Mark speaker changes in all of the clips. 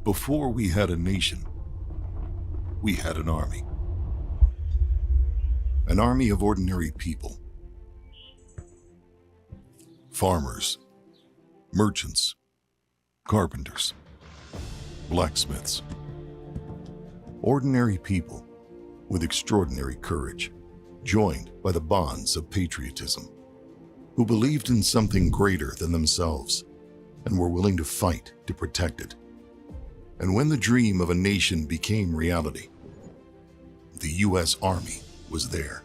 Speaker 1: Before we had a nation, we had an army. An army of ordinary people. Farmers, merchants, carpenters, blacksmiths. Ordinary people with extraordinary courage, joined by the bonds of patriotism, who believed in something greater than themselves and were willing to fight to protect it. And when the dream of a nation became reality, the U.S. Army was there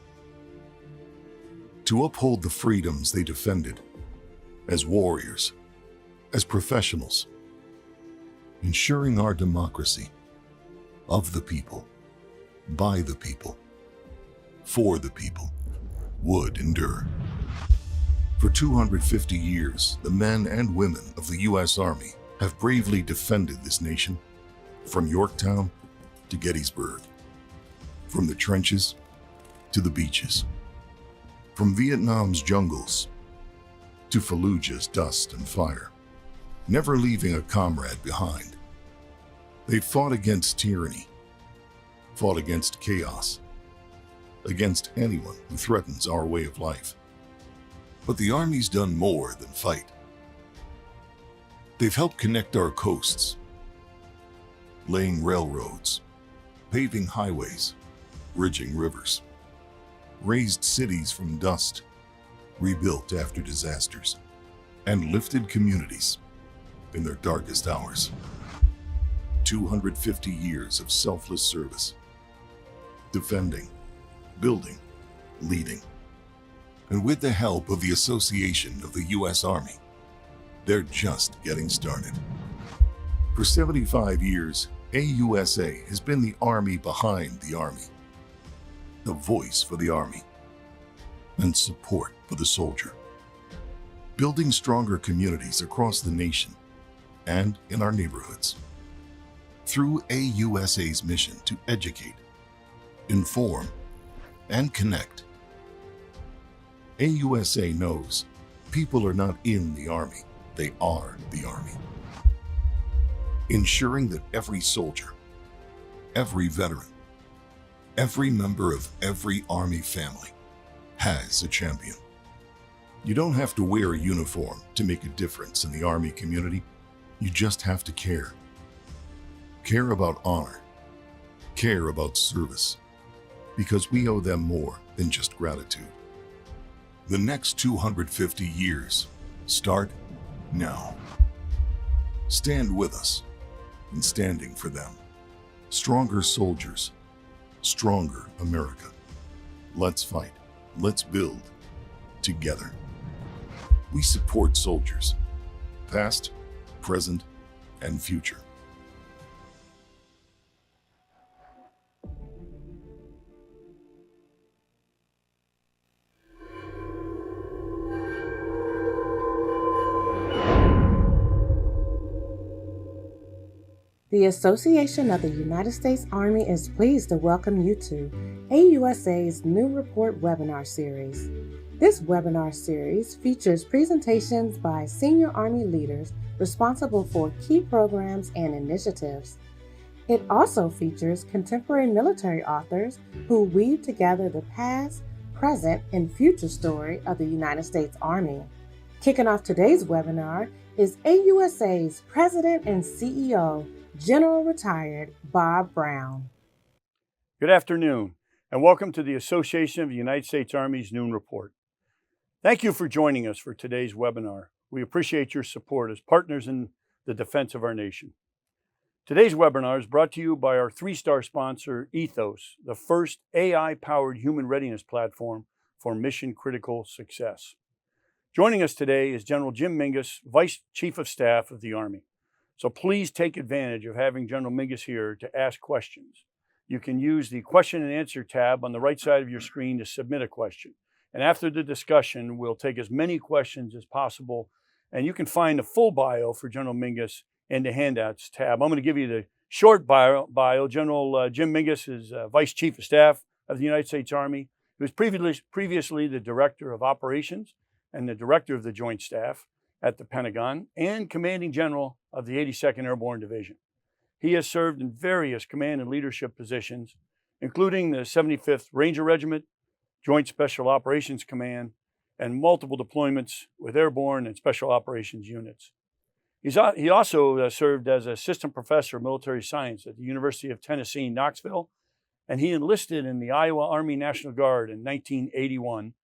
Speaker 1: to uphold the freedoms they defended as warriors, as professionals, ensuring our democracy of the people, by the people, for the people, would endure. For 250 years, the men and women of the U.S. Army have bravely defended this nation, from Yorktown to Gettysburg, from the trenches to the beaches, from Vietnam's jungles to Fallujah's dust and fire, never leaving a comrade behind. They fought against tyranny, fought against chaos, against anyone who threatens our way of life. But the Army's done more than fight. They've helped connect our coasts, laying railroads, paving highways, bridging rivers, raised cities from dust, rebuilt after disasters, and lifted communities in their darkest hours. 250 years of selfless service, defending, building, leading. And with the help of the Association of the U.S. Army, they're just getting started. For 75 years, AUSA has been the army behind the Army, the voice for the Army, and support for the soldier, building stronger communities across the nation and in our neighborhoods. Through AUSA's mission to educate, inform, and connect, AUSA knows people are not in the Army, they are the Army. Ensuring that every soldier, every veteran, every member of every Army family has a champion. You don't have to wear a uniform to make a difference in the Army community. You just have to care. Care about honor. Care about service. Because we owe them more than just gratitude. The next 250 years start now. Stand with us in standing for them. Stronger soldiers, stronger America. Let's fight, let's build together. We support soldiers, past, present, and future.
Speaker 2: The Association of the United States Army is pleased to welcome you to AUSA's new report webinar series. This webinar series features presentations by senior Army leaders responsible for key programs and initiatives. It also features contemporary military authors who weave together the past, present, and future story of the United States Army. Kicking off today's webinar is AUSA's President and CEO, General Retired Bob Brown.
Speaker 3: Good afternoon, and welcome to the Association of the United States Army's Noon Report. Thank you for joining us for today's webinar. We appreciate your support as partners in the defense of our nation. Today's webinar is brought to you by our three-star sponsor, Ethos, the first AI-powered human readiness platform for mission-critical success. Joining us today is General Jim Mingus, Vice Chief of Staff of the Army. So please take advantage of having General Mingus here to ask questions. You can use the question and answer tab on the right side of your screen to submit a question. And after the discussion, we'll take as many questions as possible. And you can find the full bio for General Mingus in the handouts tab. I'm going to give you the short bio. General Jim Mingus is Vice Chief of Staff of the United States Army. He was previously the Director of Operations and the Director of the Joint Staff at the Pentagon and Commanding General of the 82nd Airborne Division. He has served in various command and leadership positions, including the 75th Ranger Regiment, Joint Special Operations Command, and multiple deployments with airborne and special operations units. He also served as assistant professor of military science at the University of Tennessee, Knoxville, and he enlisted in the Iowa Army National Guard in 1981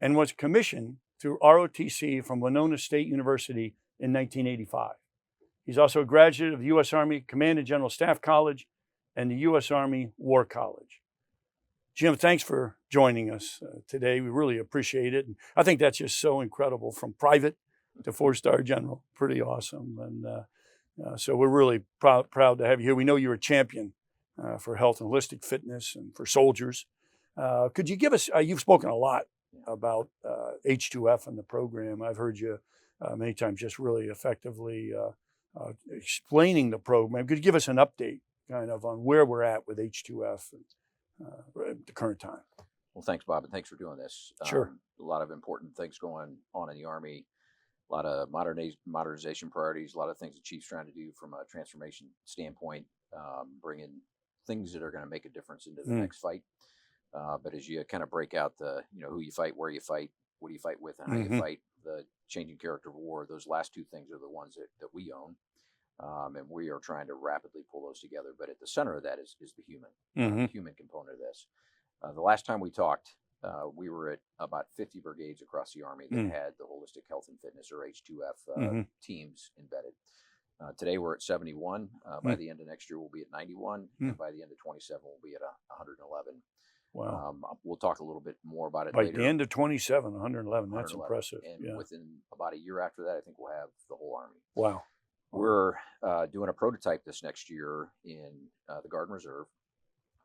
Speaker 3: and was commissioned through ROTC from Winona State University in 1985. He's also a graduate of the U.S. Army Command and General Staff College and the U.S. Army War College. Jim, thanks for joining us today. We really appreciate it. And I think that's just so incredible, from private to four-star general. Pretty awesome. And so we're really proud to have you here. We know you're a champion for health and holistic fitness and for soldiers. Could you give us, you've spoken a lot about H2F and the program. I've heard you many times just really effectively explaining the program. Could you give us an update kind of on where we're at with H2F at the current time?
Speaker 4: Well, thanks, Bob, and thanks for doing this.
Speaker 3: Sure.
Speaker 4: A lot of important things going on in the Army, a lot of modernization priorities, a lot of things the Chief's trying to do from a transformation standpoint, bringing things that are going to make a difference into the next fight. But as you kind of break out the, who you fight, where you fight, what do you fight with, and how you fight, the changing character of war, those last two things are the ones that we own. And we are trying to rapidly pull those together. But at the center of that is the human, the human component of this. The last time we talked, we were at about 50 brigades across the Army that had the holistic health and fitness, or H2F, teams embedded. Today we're at 71. By the end of next year, we'll be at 91. And by the end of 27, we'll be at 111.
Speaker 3: Wow.
Speaker 4: We'll talk a little bit more about it
Speaker 3: By
Speaker 4: later.
Speaker 3: the end of 27, 111. That's
Speaker 4: 111.
Speaker 3: impressive.
Speaker 4: And within about a year after that, I think we'll have the whole Army.
Speaker 3: Wow.
Speaker 4: We're doing a prototype this next year in the Guard and Reserve,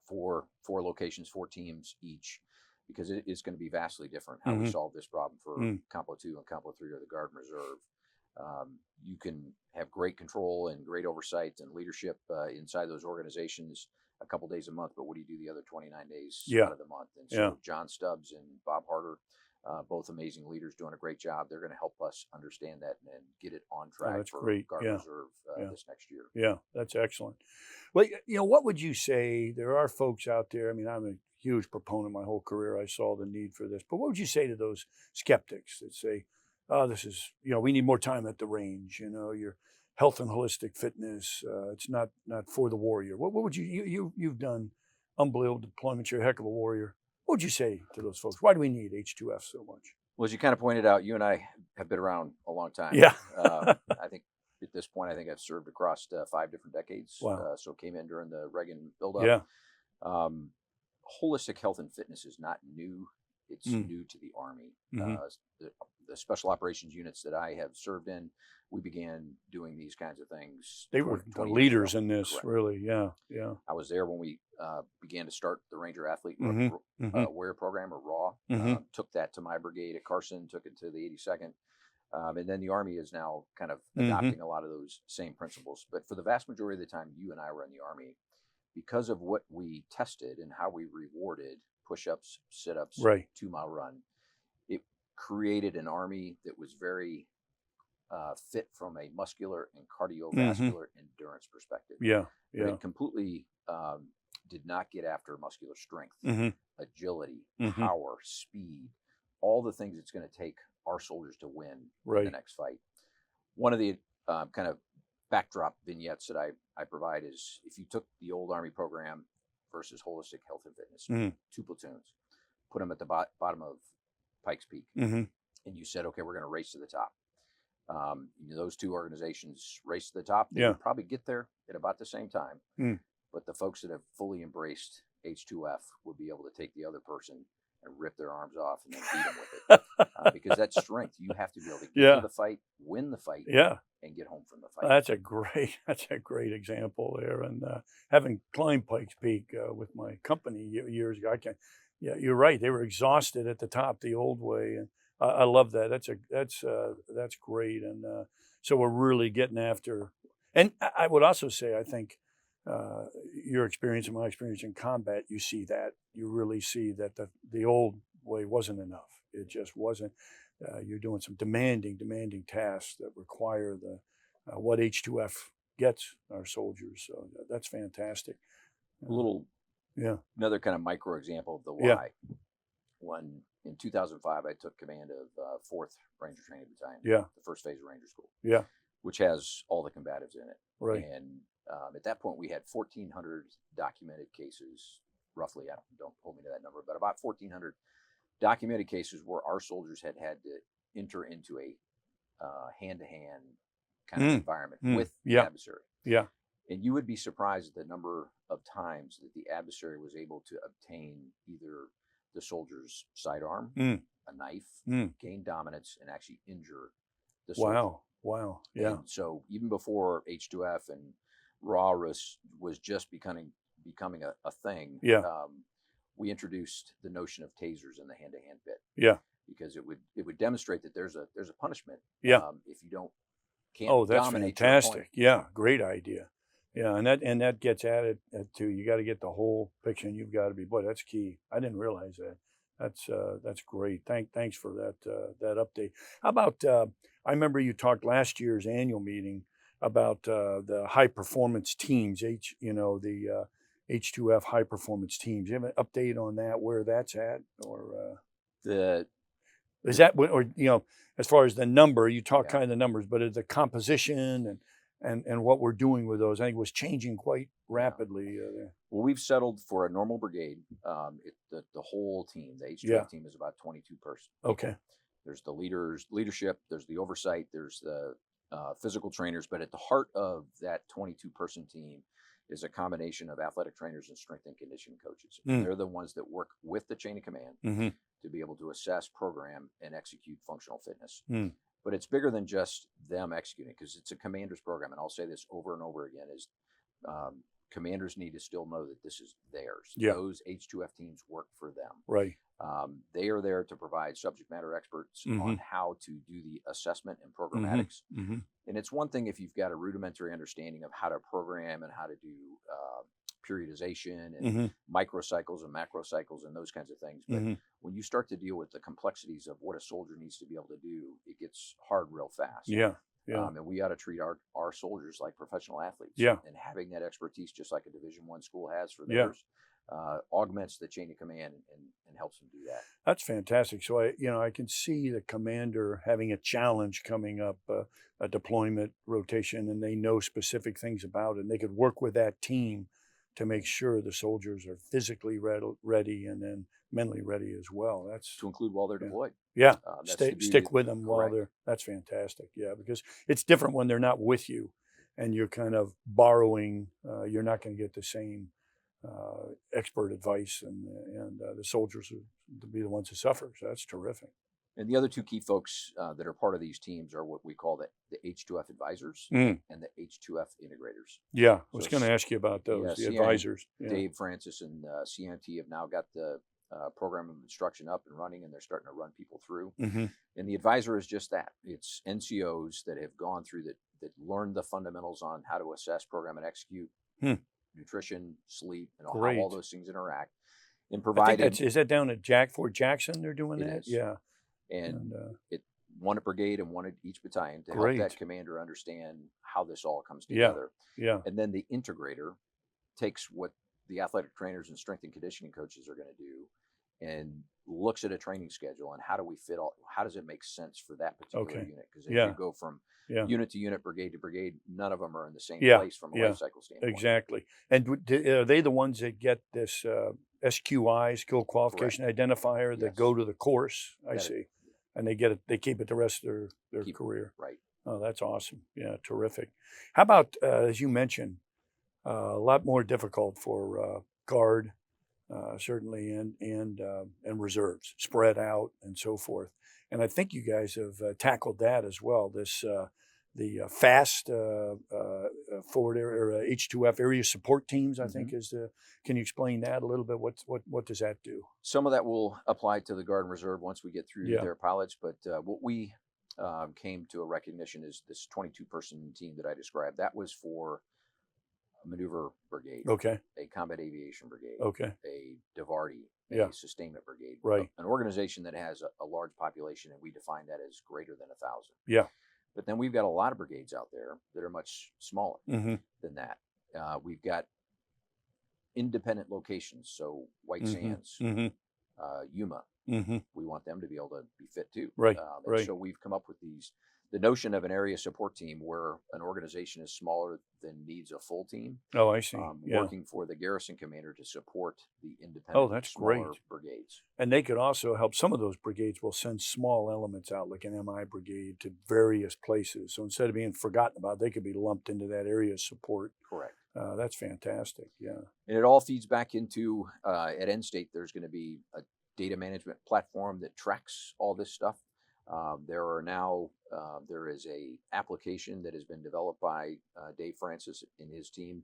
Speaker 4: four locations, 4 teams each, because it is going to be vastly different how we solve this problem for Compo 2 and Compo 3 or the Guard and Reserve. You can have great control and great oversight and leadership inside those organizations a couple days a month, but what do you do the other 29 days out of the month? And so John Stubbs and Bob Harder, both amazing leaders, doing a great job. They're going to help us understand that and get it on track for Guard and Reserve this next year.
Speaker 3: Yeah, that's excellent. Well, what would you say? There are folks out there. I mean, I'm a huge proponent my whole career. I saw the need for this. But what would you say to those skeptics that say, oh, this is, we need more time at the range, your health and holistic fitness, it's not for the warrior. What would you've done unbelievable deployments, you're a heck of a warrior. What would you say to those folks? Why do we need H2F so much?
Speaker 4: Well, as you kind of pointed out, you and I have been around a long time.
Speaker 3: Yeah.
Speaker 4: I think at this point, I've served across 5 different decades.
Speaker 3: Wow.
Speaker 4: So came in during the Reagan buildup.
Speaker 3: Yeah.
Speaker 4: Holistic health and fitness is not new. It's new to the Army. The special operations units that I have served in, we began doing these kinds of things.
Speaker 3: They were the leaders in this,
Speaker 4: Correct.
Speaker 3: really. Yeah.
Speaker 4: I was there when we began to start the Ranger Athlete Warrior Program, or RAW. Took that to my brigade at Carson, took it to the 82nd. And then the Army is now kind of adopting a lot of those same principles. But for the vast majority of the time you and I were in the Army, because of what we tested and how we rewarded push-ups, sit-ups, 2-mile run, it created an Army that was very fit from a muscular and cardiovascular endurance perspective. But it completely did not get after muscular strength, agility, power, speed, all the things it's going to take our soldiers to win in the next fight. One of the kind of backdrop vignettes that I provide is, if you took the old Army program versus holistic health and fitness, 2 platoons, put them at the bottom of Pikes Peak, and you said, okay, we're going to race to the top. Those 2 organizations race to the top. They would probably get there at about the same time. But the folks that have fully embraced H2F would be able to take the other person and rip their arms off and then beat them with it. Because that's strength. You have to be able to get to the fight, win the fight, and get home from the fight.
Speaker 3: That's a great example there. And having climbed Pikes Peak with my company years ago, you're right. They were exhausted at the top the old way, and I love that. That's great. And so we're really getting after. And I would also say, I think your experience and my experience in combat, you see that. You really see that the old way wasn't enough. It just wasn't. You're doing some demanding tasks that require what H2F gets our soldiers. So that's fantastic.
Speaker 4: A little, another kind of micro example of the why.
Speaker 3: Yeah.
Speaker 4: When in 2005, I took command of 4th Ranger Training Battalion, the first phase of Ranger School, which has all the combatives in it.
Speaker 3: Right.
Speaker 4: And at that point, we had 1,400 documented cases, roughly. Don't hold me to that number, but about 1,400 documented cases where our soldiers had to enter into a hand-to-hand kind of environment with the adversary.
Speaker 3: Yeah.
Speaker 4: And you would be surprised at the number of times that the adversary was able to obtain either the soldier's sidearm, a knife, gain dominance, and actually injure the soldier.
Speaker 3: Wow. Yeah.
Speaker 4: And so even before H2F and RAW was just becoming a thing, we introduced the notion of tasers in the hand-to-hand bit.
Speaker 3: Yeah.
Speaker 4: Because it would demonstrate that there's a punishment.
Speaker 3: Yeah.
Speaker 4: If you can't
Speaker 3: that's
Speaker 4: dominate
Speaker 3: fantastic. Yeah, great idea. Yeah, and that gets added to, you got to get the whole picture, and you've got to be, boy, that's key. I didn't realize that. That's great. Thanks for that update. How about I remember you talked last year's annual meeting about the high performance teams, the H2F high performance teams. You have an update on that, where that's at, or is that, or as far as the number, you talk kind of the numbers, but the composition and what we're doing with those, I think, was changing quite rapidly.
Speaker 4: Well, we've settled for a normal brigade. The whole team, the H2F team, is about 22 person.
Speaker 3: Okay.
Speaker 4: There's the leadership, there's the oversight, there's the physical trainers, but at the heart of that 22 person team is a combination of athletic trainers and strength and conditioning coaches. They're the ones that work with the chain of command to be able to assess, program, and execute functional fitness. But it's bigger than just them executing, because it's a commander's program. And I'll say this over and over again, is commanders need to still know that this is theirs. Those H2F teams work for them.
Speaker 3: Right.
Speaker 4: They are there to provide subject matter experts on how to do the assessment and programmatics. And it's one thing if you've got a rudimentary understanding of how to program and how to do periodization and microcycles and macrocycles and those kinds of things. But when you start to deal with the complexities of what a soldier needs to be able to do, it gets hard real fast. And we ought to treat our soldiers like professional athletes. And having that expertise, just like a Division I school has for theirs, augments the chain of command and helps them do that.
Speaker 3: That's fantastic. So I can see the commander having a challenge coming up, a deployment rotation, and they know specific things about it. And they could work with that team to make sure the soldiers are physically ready and then mentally ready as well. That's
Speaker 4: to include while they're deployed.
Speaker 3: Stick with them while they're. That's fantastic. Yeah, because it's different when they're not with you, and you're kind of borrowing. You're not going to get the same expert advice, and the soldiers to be the ones who suffer. So that's terrific.
Speaker 4: And the other two key folks that are part of these teams are what we call the H2F advisors and the H2F integrators.
Speaker 3: Yeah, I was going to ask you about those, the advisors.
Speaker 4: Dave Francis and CMT have now got the program of instruction up and running, and they're starting to run people through. And the advisor is just that. It's NCOs that have gone through that learned the fundamentals on how to assess, program, and execute nutrition, sleep, and how all those things interact. And provided,
Speaker 3: is that down at Fort Jackson? They're doing that.
Speaker 4: Is. Yeah. And one at brigade and one at each battalion to help that commander understand how this all comes together. And then the integrator takes what the athletic trainers and strength and conditioning coaches are going to do and looks at a training schedule and how does it make sense for that particular unit? Because if you go from unit to unit, brigade to brigade, none of them are in the same place from a life cycle standpoint.
Speaker 3: Exactly. And are they the ones that get this SQI, skill qualification identifier, that go to the course? I see. And they get it. They keep it the rest of their career.
Speaker 4: Right.
Speaker 3: Oh, that's awesome. Yeah, terrific. How about as you mentioned, a lot more difficult for guard, certainly, and reserves, spread out and so forth. And I think you guys have tackled that as well. This the fast forward area, H2F area support teams, I think is the. Can you explain that a little bit? What does that do?
Speaker 4: Some of that will apply to the Guard and Reserve once we get through their pilots. But what we came to a recognition is this 22-person team that I described. That was for a maneuver brigade, a combat aviation brigade, a DIVARTY, a sustainment brigade, an organization that has a large population, and we define that as greater than 1,000. But then we've got a lot of brigades out there that are much smaller
Speaker 3: Mm-hmm.
Speaker 4: than that. We've got independent locations, so White
Speaker 3: Mm-hmm.
Speaker 4: Sands,
Speaker 3: Mm-hmm.
Speaker 4: Yuma.
Speaker 3: Mm-hmm.
Speaker 4: We want them to be able to be fit too.
Speaker 3: Right.
Speaker 4: And
Speaker 3: Right.
Speaker 4: so we've come up with the notion of an area support team where an organization is smaller than needs a full team,
Speaker 3: Oh, I see. Yeah.
Speaker 4: working for the garrison commander to support the independent,
Speaker 3: Oh, that's
Speaker 4: smaller
Speaker 3: great.
Speaker 4: brigades.
Speaker 3: And they could also help. Some of those brigades will send small elements out, like an MI brigade, to various places. So instead of being forgotten about, they could be lumped into that area of support.
Speaker 4: Correct.
Speaker 3: That's fantastic. Yeah.
Speaker 4: And it all feeds back into, at End State, there's going to be a data management platform that tracks all this stuff. There is a application that has been developed by Dave Francis and his team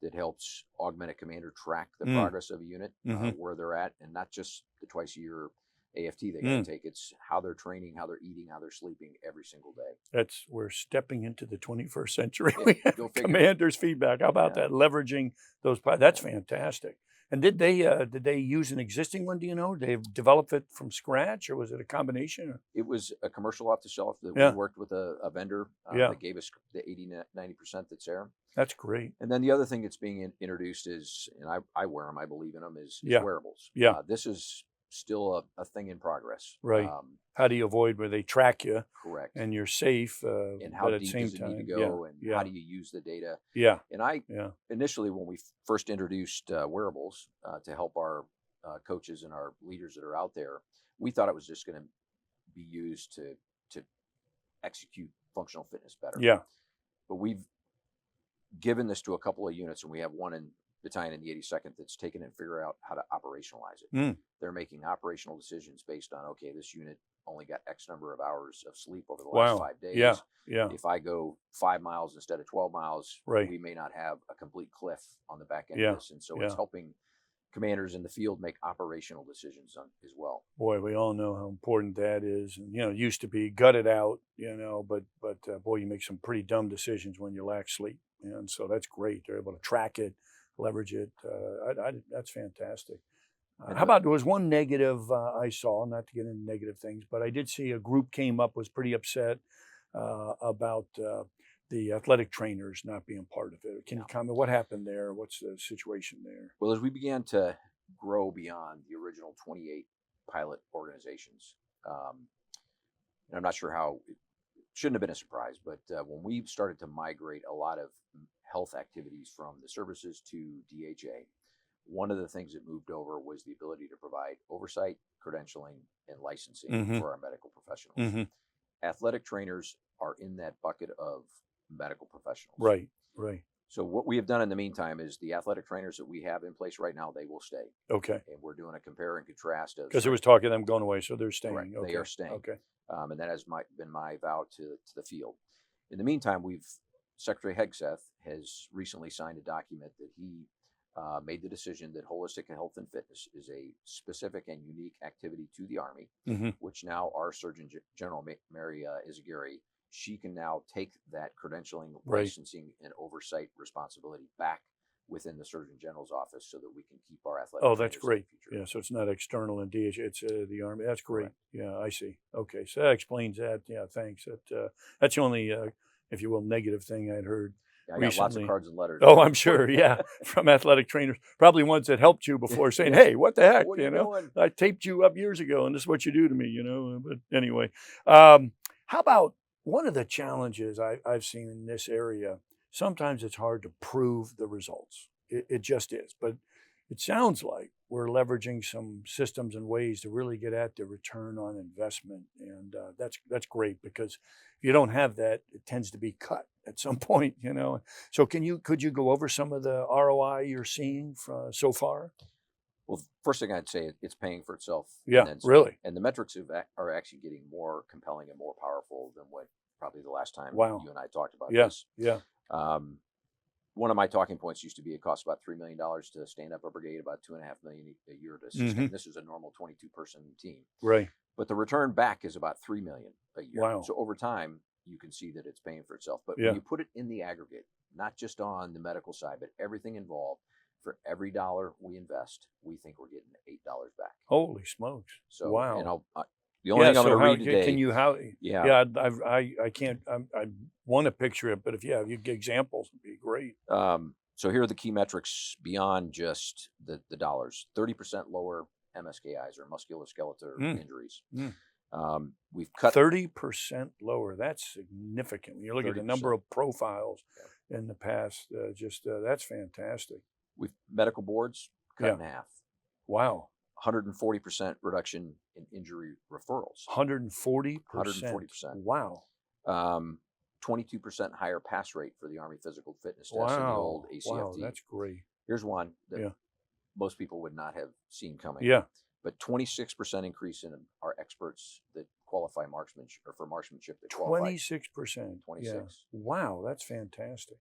Speaker 4: that helps augmented commander track the progress of a unit, where they're at, and not just the twice a year AFT they got to take. It's how they're training, how they're eating, how they're sleeping every single day.
Speaker 3: We're stepping into the 21st century.
Speaker 4: Yeah,
Speaker 3: We have
Speaker 4: go figure.
Speaker 3: commander's feedback. How about that? Leveraging those. That's fantastic. And did they use an existing one? Do you know? Did they develop it from scratch, or was it a combination?
Speaker 4: It was a commercial off the shelf that
Speaker 3: Yeah.
Speaker 4: we worked with a vendor
Speaker 3: Yeah.
Speaker 4: that gave us the 80-90% that's there.
Speaker 3: That's great.
Speaker 4: And then the other thing that's being introduced is, and I wear them, I believe in them, is
Speaker 3: Yeah.
Speaker 4: wearables.
Speaker 3: Yeah.
Speaker 4: This is still a thing in progress.
Speaker 3: Right. How do you avoid where they track you
Speaker 4: Correct.
Speaker 3: and you're safe?
Speaker 4: And how
Speaker 3: but at the
Speaker 4: deep
Speaker 3: same
Speaker 4: does it
Speaker 3: time,
Speaker 4: need to go, and how do you use the data?
Speaker 3: Yeah.
Speaker 4: And I
Speaker 3: Yeah.
Speaker 4: initially, when we first introduced wearables to help our coaches and our leaders that are out there, we thought it was just going to be used to execute functional fitness better.
Speaker 3: Yeah.
Speaker 4: But we've given this to a couple of units, and we have one battalion in the 82nd that's taken it and figure out how to operationalize it. They're making operational decisions based on, okay, this unit only got X number of hours of sleep over the last 5 days.
Speaker 3: Yeah. Yeah.
Speaker 4: If I go 5 miles instead of 12 miles,
Speaker 3: Right.
Speaker 4: we may not have a complete cliff on the back end
Speaker 3: Yeah.
Speaker 4: of this. And so it's
Speaker 3: Yeah.
Speaker 4: helping commanders in the field make operational decisions as well.
Speaker 3: Boy, we all know how important that is. And, it used to be gut it out, but boy, you make some pretty dumb decisions when you lack sleep. And so that's great. They're able to track it, leverage it. That's fantastic. How about, there was one negative I saw, not to get into negative things, but I did see a group came up, was pretty upset about the athletic trainers not being part of it. Can you comment? What happened there? What's the situation there?
Speaker 4: Well, as we began to grow beyond the original 28 pilot organizations, and I'm not sure how, it shouldn't have been a surprise, but when we started to migrate a lot of health activities from the services to DHA, one of the things that moved over was the ability to provide oversight, credentialing, and licensing for our medical professionals. Athletic trainers are in that bucket of medical professionals.
Speaker 3: Right, right.
Speaker 4: So what we have done in the meantime is the athletic trainers that we have in place right now, they will stay.
Speaker 3: Okay.
Speaker 4: And we're doing a compare and contrast of.
Speaker 3: Because there was talk of them going away, so they're staying.
Speaker 4: Correct.
Speaker 3: Okay.
Speaker 4: They are staying.
Speaker 3: Okay.
Speaker 4: And that has been my vow to the field. In the meantime, Secretary Hegseth has recently signed a document that he made the decision that holistic health and fitness is a specific and unique activity to the Army, which now our Surgeon General, Mary Izagiri, she can now take that credentialing, licensing, and oversight responsibility back within the Surgeon General's office so that we can keep our athletic.
Speaker 3: Oh, that's great. Yeah, so it's not external and DH, it's the Army. That's great. Correct. Yeah, I see. Okay, so that explains that. Yeah, thanks. That's the only, if you will, negative thing I'd heard.
Speaker 4: I got lots of cards and letters.
Speaker 3: Oh, I'm sure. Yeah, from athletic trainers, probably ones that helped you before, saying, "Hey, what the heck?
Speaker 4: What are you doing?
Speaker 3: I taped you up years ago, and this is what you do to me." But anyway, how about one of the challenges I've seen in this area? Sometimes it's hard to prove the results. It just is. But it sounds like we're leveraging some systems and ways to really get at the return on investment, and that's great, because if you don't have that, it tends to be cut at some point. So could you go over some of the ROI you're seeing so far?
Speaker 4: Well, first thing I'd say, it's paying for itself.
Speaker 3: Yeah, really.
Speaker 4: And the metrics are actually getting more compelling and more powerful than what probably the last time you and I talked about this.
Speaker 3: Yeah.
Speaker 4: One of my talking points used to be it costs about $3 million to stand up a brigade, about $2.5 million a year to sustain. This is a normal 22-person team.
Speaker 3: Right.
Speaker 4: But the return back is about $3 million a year.
Speaker 3: Wow.
Speaker 4: So over time, you can see that it's paying for itself. But when you put it in the aggregate, not just on the medical side, but everything involved, for every dollar we invest, we think we're getting $8 back.
Speaker 3: Holy smokes!
Speaker 4: So,
Speaker 3: wow.
Speaker 4: And The only thing I'm
Speaker 3: so
Speaker 4: going to
Speaker 3: how
Speaker 4: read today.
Speaker 3: can you how?
Speaker 4: Yeah.
Speaker 3: Yeah, I can't. I want to picture it, but if you get examples, it'd be great.
Speaker 4: So here are the key metrics beyond just the dollars. 30% lower MSKIs or musculoskeletal injuries. We've cut
Speaker 3: 30% lower. That's significant. When you look at the
Speaker 4: 30%.
Speaker 3: number of profiles in the past, that's fantastic.
Speaker 4: We've medical boards cut in half.
Speaker 3: Wow.
Speaker 4: 140% reduction in injury referrals.
Speaker 3: 140%.
Speaker 4: 140%.
Speaker 3: Wow.
Speaker 4: 22% higher pass rate for the Army physical fitness test in the old ACFT.
Speaker 3: Wow, that's great.
Speaker 4: Here's one that most people would not have seen coming.
Speaker 3: Yeah.
Speaker 4: But 26% increase in our experts that qualify marksmanship or for marksmanship that qualify.
Speaker 3: 26%.
Speaker 4: 26.
Speaker 3: Yeah. Wow, that's fantastic.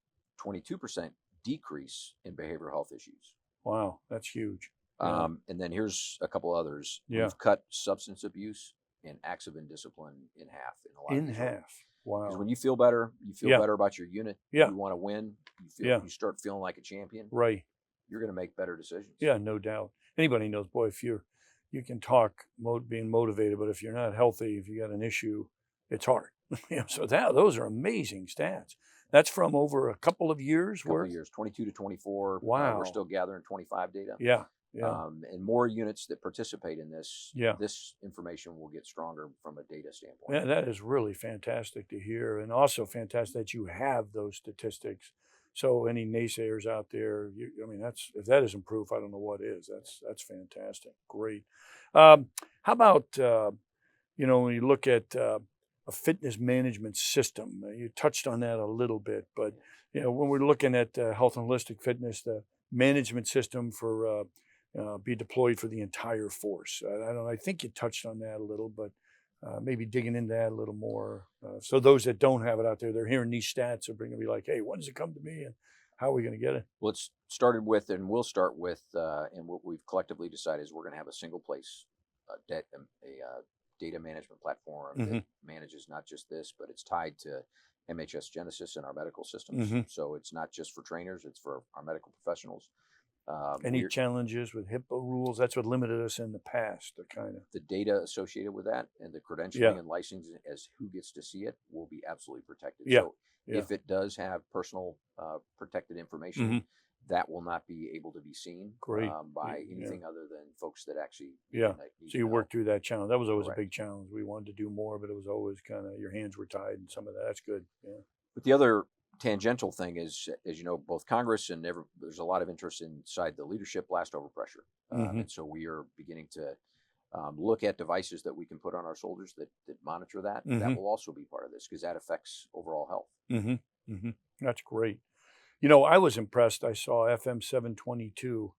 Speaker 4: 22% decrease in behavioral health issues.
Speaker 3: Wow, that's huge.
Speaker 4: And then here's a couple others.
Speaker 3: Yeah.
Speaker 4: We've cut substance abuse and acts of indiscipline in half. In a lot of these areas.
Speaker 3: Wow.
Speaker 4: Because when you feel better, you feel better about your unit.
Speaker 3: Yeah.
Speaker 4: You want to win. You start feeling like a champion.
Speaker 3: Right.
Speaker 4: You're going to make better decisions.
Speaker 3: Yeah, no doubt. Anybody knows, boy, if you can talk being motivated, but if you're not healthy, if you got an issue, it's hard. So those are amazing stats. That's from over a couple of years
Speaker 4: Couple
Speaker 3: worth.
Speaker 4: of years, 22 to 24.
Speaker 3: Wow.
Speaker 4: We're still gathering 25 data.
Speaker 3: Yeah.
Speaker 4: And more units that participate in this.
Speaker 3: Yeah.
Speaker 4: This information will get stronger from a data standpoint.
Speaker 3: Yeah, that is really fantastic to hear, and also fantastic that you have those statistics. So any naysayers out there, if that isn't proof, I don't know what is. That's fantastic. Great. How about when you look at a fitness management system? You touched on that a little bit, but when we're looking at health and holistic fitness, the management system for be deployed for the entire force. I think you touched on that a little, but maybe digging into that a little more. So those that don't have it out there, they're hearing these stats, are going to be like, hey, when does it come to me, and how are we going to get it?
Speaker 4: Well, it's started with, and we'll start with, and what we've collectively decided is we're going to have a single place, data management platform that manages not just this, but it's tied to MHS Genesis and our medical systems. So it's not just for trainers, it's for our medical professionals.
Speaker 3: Any challenges with HIPAA rules? That's what limited us in the past,
Speaker 4: the data associated with that and the credentialing and licensing as who gets to see it will be absolutely protected. So if it does have personal protected information, that will not be able to be seen by anything other than folks that actually
Speaker 3: so you worked through that challenge. That was always a big challenge. We wanted to do more, but it was always kind of your hands were tied and some of that. That's good.
Speaker 4: But the other tangential thing is, as you know, both Congress and there's a lot of interest inside the leadership blast over pressure. And so we are beginning to look at devices that we can put on our soldiers that monitor that. That will also be part of this because that affects overall health.
Speaker 3: That's great. I was impressed. I saw FM 722.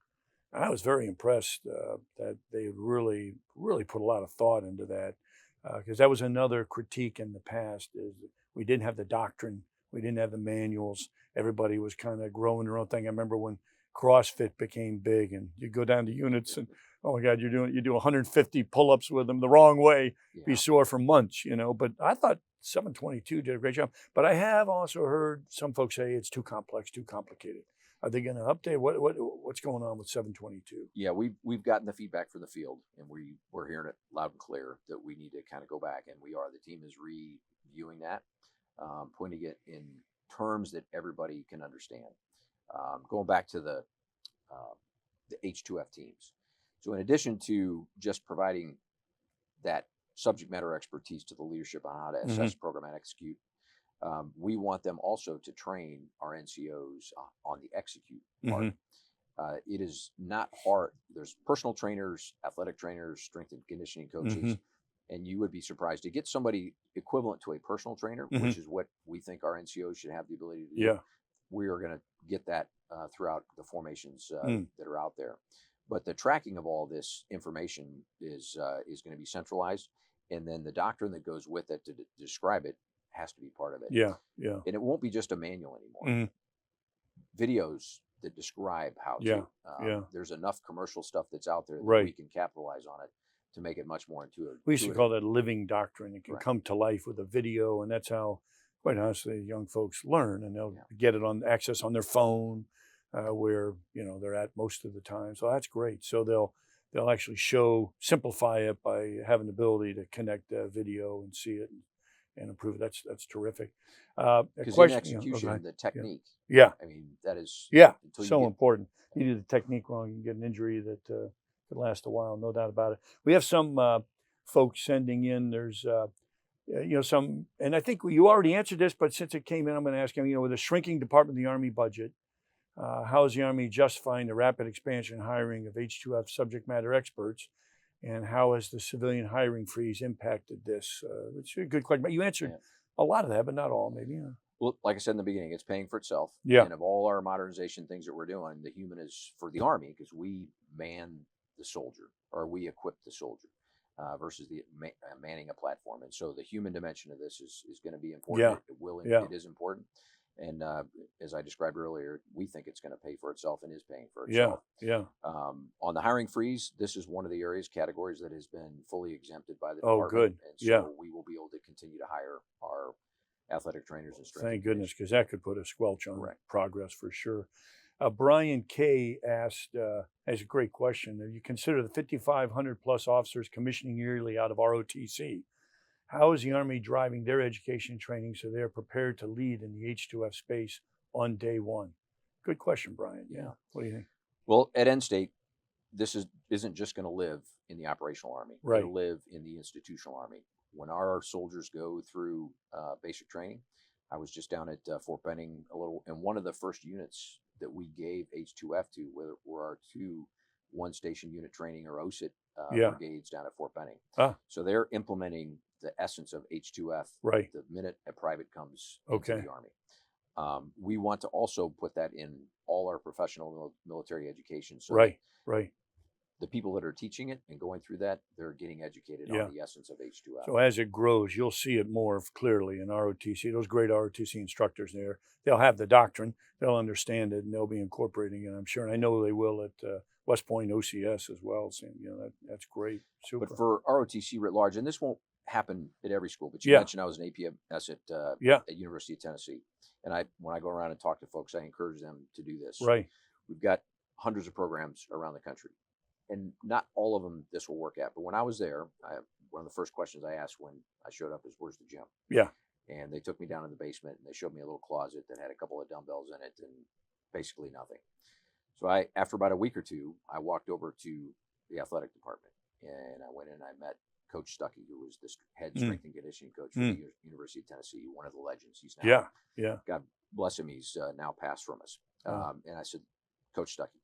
Speaker 3: I was very impressed that they really, really put a lot of thought into that because that was another critique in the past is we didn't have the doctrine. We didn't have the manuals. Everybody was kind of growing their own thing. I remember when CrossFit became big and you go down to units and, oh my God, you do 150 pull-ups with them the wrong way, be sore for months, But I thought 722 did a great job. But I have also heard some folks say it's too complex, too complicated. Are they going to update? What's going on with 722?
Speaker 4: Yeah, we've gotten the feedback from the field, and we're hearing it loud and clear that we need to kind of go back, and the team is reviewing that. Putting it in terms that everybody can understand. Going back to the H2F teams. So in addition to just providing that subject matter expertise to the leadership on how to assess, program, and execute, we want them also to train our NCOs on the execute part. It is not hard. There's personal trainers, athletic trainers, strength and conditioning coaches. And you would be surprised to get somebody equivalent to a personal trainer, which is what we think our NCOs should have the ability to do. We are going to get that throughout the formations that are out there. But the tracking of all this information is going to be centralized. And then the doctrine that goes with it to describe it has to be part of it. And it won't be just a manual anymore. Videos that describe how to. There's enough commercial stuff that's out there that we can capitalize on it to make it much more intuitive.
Speaker 3: We used to call that living doctrine. It can come to life with a video, and that's how, quite honestly, young folks learn, and they'll get it on access on their phone, where they're at most of the time. So that's great. So they'll actually simplify it by having the ability to connect video and see it and improve it. That's terrific.
Speaker 4: Because in execution, the technique.
Speaker 3: Yeah.
Speaker 4: I mean, that is.
Speaker 3: Yeah. So important. You do the technique wrong, you can get an injury that could last a while. No doubt about it. We have some folks sending in. There's some, and I think you already answered this, but since it came in, I'm going to ask him. With a shrinking Department of the Army budget, how is the Army justifying the rapid expansion and hiring of H2F subject matter experts? And how has the civilian hiring freeze impacted this? It's a good question. But you answered a lot of that, but not all, maybe.
Speaker 4: Well, like I said in the beginning, it's paying for itself.
Speaker 3: Yeah.
Speaker 4: And of all our modernization things that we're doing, the human is for the Army because we man the soldier, or we equip the soldier versus the manning a platform. And so the human dimension of this is going to be important.
Speaker 3: Yeah.
Speaker 4: It is important. And as I described earlier, we think it's going to pay for itself and is paying for itself.
Speaker 3: Yeah.
Speaker 4: On the hiring freeze, this is one of the categories that has been fully exempted by the
Speaker 3: department.
Speaker 4: Oh, good. And so
Speaker 3: we
Speaker 4: will be able to continue to hire our athletic trainers and strength.
Speaker 3: Thank goodness, because that could put a squelch on progress for sure. Brian K. asked, has a great question. You consider the 5,500 plus officers commissioning yearly out of ROTC. How is the Army driving their education training so they're prepared to lead in the H2F space on day one? Good question, Brian. Yeah. What do you think?
Speaker 4: Well, at End State, this isn't just going to live in the operational Army.
Speaker 3: Right.
Speaker 4: It'll live in the institutional Army. When our soldiers go through basic training, I was just down at Fort Benning and one of the first units that we gave H2F to were our 2 one-station unit training, or AUSA brigades down at Fort Benning. So they're implementing the essence of H2F the minute a private comes into the Army. We want to also put that in all our professional military education. So the people that are teaching it and going through that, they're getting educated on the essence of H2F.
Speaker 3: So as it grows, you'll see it more clearly in ROTC. Those great ROTC instructors there, they'll have the doctrine, they'll understand it, and they'll be incorporating it, I'm sure. And I know they will at West Point OCS as well. So, that's great. Super.
Speaker 4: But for ROTC writ large, and this won't happen at every school, but you mentioned I was an APS at University of Tennessee. And when I go around and talk to folks, I encourage them to do this.
Speaker 3: Right.
Speaker 4: We've got hundreds of programs around the country. And not all of them this will work at. But when I was there, one of the first questions I asked when I showed up is, where's the gym?
Speaker 3: Yeah.
Speaker 4: And they took me down in the basement and they showed me a little closet that had a couple of dumbbells in it and basically nothing. So after about a week or two, I walked over to the athletic department and I went in and I met Coach Stuckey, who was the head strength and conditioning coach for the University of Tennessee, one of the legends. He's now, God bless him, he's now passed from us. And I said, Coach Stuckey,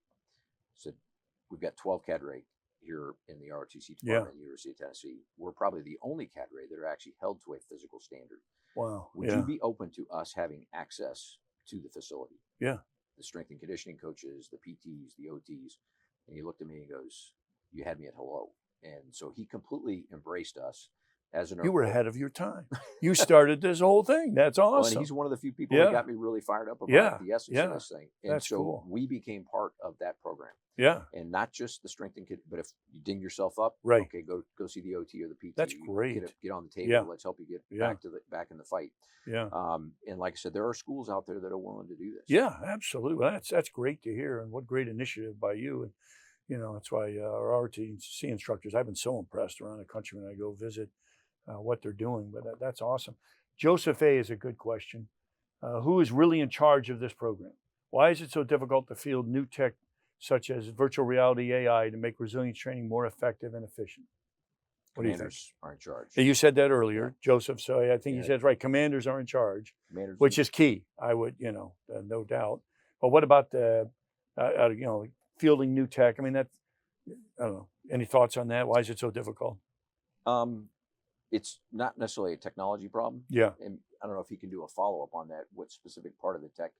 Speaker 4: we've got 12 cadre here in the ROTC department at the University of Tennessee. We're probably the only cadre that are actually held to a physical standard.
Speaker 3: Wow.
Speaker 4: Would you be open to us having access to the facility?
Speaker 3: Yeah.
Speaker 4: The strength and conditioning coaches, the PTs, the OTs. And he looked at me and goes, you had me at hello. And so he completely embraced us as an.
Speaker 3: You were ahead of your time. You started this whole thing. That's awesome.
Speaker 4: Well, and he's one of the few people that got me really fired up about the essence of this thing. And
Speaker 3: that's
Speaker 4: so
Speaker 3: cool.
Speaker 4: we became part of that program.
Speaker 3: Yeah.
Speaker 4: And not just the strength and but if you ding yourself up, okay, go see the OT or the PT.
Speaker 3: That's great.
Speaker 4: Get on the table. Let's help you get back in the fight.
Speaker 3: Yeah.
Speaker 4: And like I said, there are schools out there that are willing to do this.
Speaker 3: Yeah, absolutely. Well, that's great to hear, and what great initiative by you. And that's why our ROTC instructors, I've been so impressed around the country when I go visit what they're doing. But that's awesome. Joseph A. is a good question. Who is really in charge of this program? Why is it so difficult to field new tech such as virtual reality AI to make resilience training more effective and efficient? What do you think?
Speaker 4: Commanders are in charge.
Speaker 3: You said that earlier, Joseph. So I think you said right. Commanders are in charge, which is key. I would, no doubt. But what about the, fielding new tech? I mean, I don't know. Any thoughts on that? Why is it so difficult?
Speaker 4: It's not necessarily a technology problem.
Speaker 3: Yeah.
Speaker 4: And I don't know if he can do a follow-up on that. What specific part of the tech?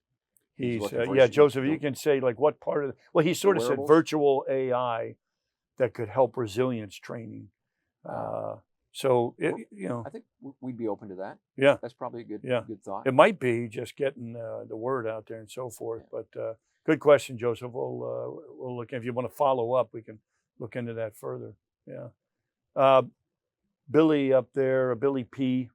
Speaker 3: Joseph, you can say like what part of he sort of said virtual AI that could help resilience training. I
Speaker 4: think we'd be open to that.
Speaker 3: Yeah.
Speaker 4: That's probably a good thought.
Speaker 3: It might be just getting the word out there and so forth. Yeah. But good question, Joseph. We'll look, if you want to follow up, we can look into that further. Yeah. Billy up there, Billy P.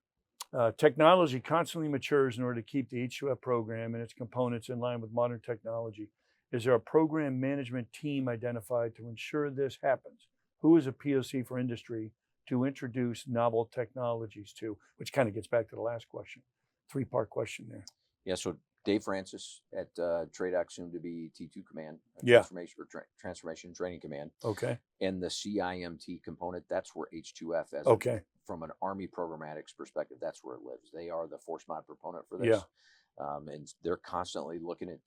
Speaker 3: Technology constantly matures in order to keep the H2F program and its components in line with modern technology Is there a program management team identified to ensure this happens? Who is a POC for industry to introduce novel technologies to? Which kind of gets back to the last question. 3-part question there.
Speaker 4: Yeah, so Dave Francis at TRADOC, soon to be T2 Command,
Speaker 3: Yeah.
Speaker 4: Transformation Training Command,
Speaker 3: Okay.
Speaker 4: and the CIMT component, that's where H2F, as
Speaker 3: Okay.
Speaker 4: from an Army programmatics perspective, that's where it lives. They are the force mod proponent for this.
Speaker 3: Yeah.
Speaker 4: And they're constantly looking at.